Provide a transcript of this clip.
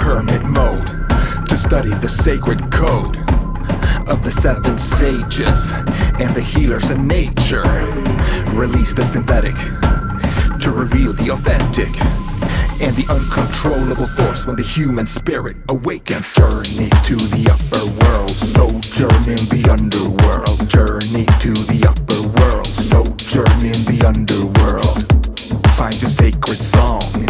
hermit mode to study the sacred code of the seven sages and the healers of nature. Release the synthetic to reveal the authentic and the uncontrollable force when the human spirit awakens. Journey to the upper world, sojourn in the underworld. Journey to the upper world, sojourn in the underworld. Find your sacred song